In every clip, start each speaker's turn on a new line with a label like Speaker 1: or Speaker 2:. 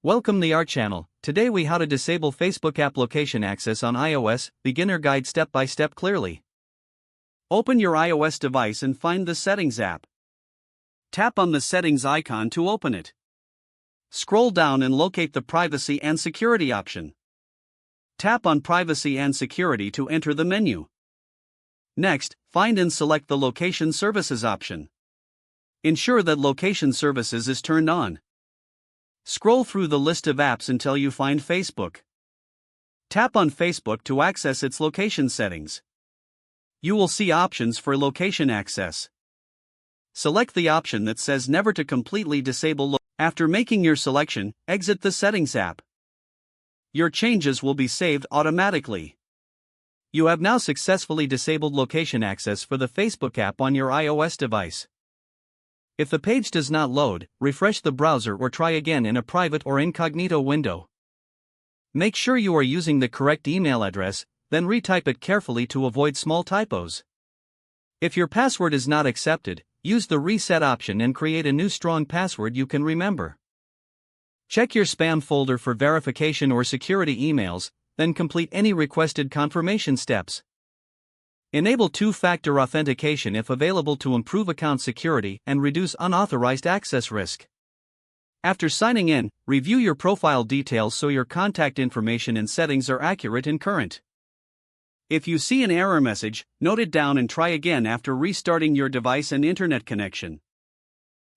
Speaker 1: Welcome to our channel. Today we how to disable Facebook app location access on iOS, beginner guide step by step clearly. Open your iOS device and find the Settings app. Tap on the Settings icon to open it. Scroll down and locate the Privacy and Security option. Tap on Privacy and Security to enter the menu. Next, find and select the Location Services option. Ensure that Location Services is turned on. Scroll through the list of apps until you find Facebook. Tap on Facebook to access its location settings. You will see options for location access. Select the option that says Never to completely disable. After making your selection, exit the Settings app. Your changes will be saved automatically. You have now successfully disabled location access for the Facebook app on your iOS device. If the page does not load, refresh the browser or try again in a private or incognito window. Make sure you are using the correct email address, then retype it carefully to avoid small typos. If your password is not accepted, use the reset option and create a new strong password you can remember. Check your spam folder for verification or security emails, then complete any requested confirmation steps. Enable two-factor authentication if available to improve account security and reduce unauthorized access risk. After signing in, review your profile details so your contact information and settings are accurate and current. If you see an error message, note it down and try again after restarting your device and internet connection.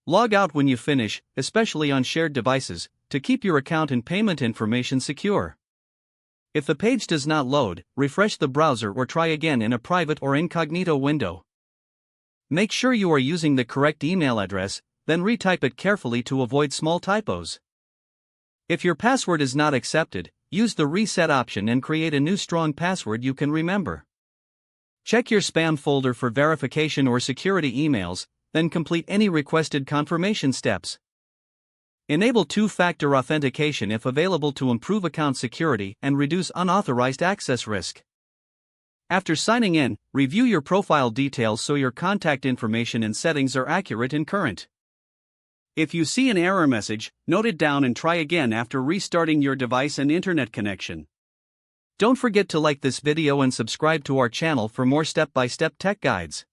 Speaker 1: Log out when you finish, especially on shared devices, to keep your account and payment information secure. If the page does not load, refresh the browser or try again in a private or incognito window. Make sure you are using the correct email address, then retype it carefully to avoid small typos. If your password is not accepted, use the reset option and create a new strong password you can remember. Check your spam folder for verification or security emails, then complete any requested confirmation steps. Enable two-factor authentication if available to improve account security and reduce unauthorized access risk. After signing in, review your profile details so your contact information and settings are accurate and current. If you see an error message, note it down and try again after restarting your device and internet connection. Don't forget to like this video and subscribe to our channel for more step-by-step tech guides.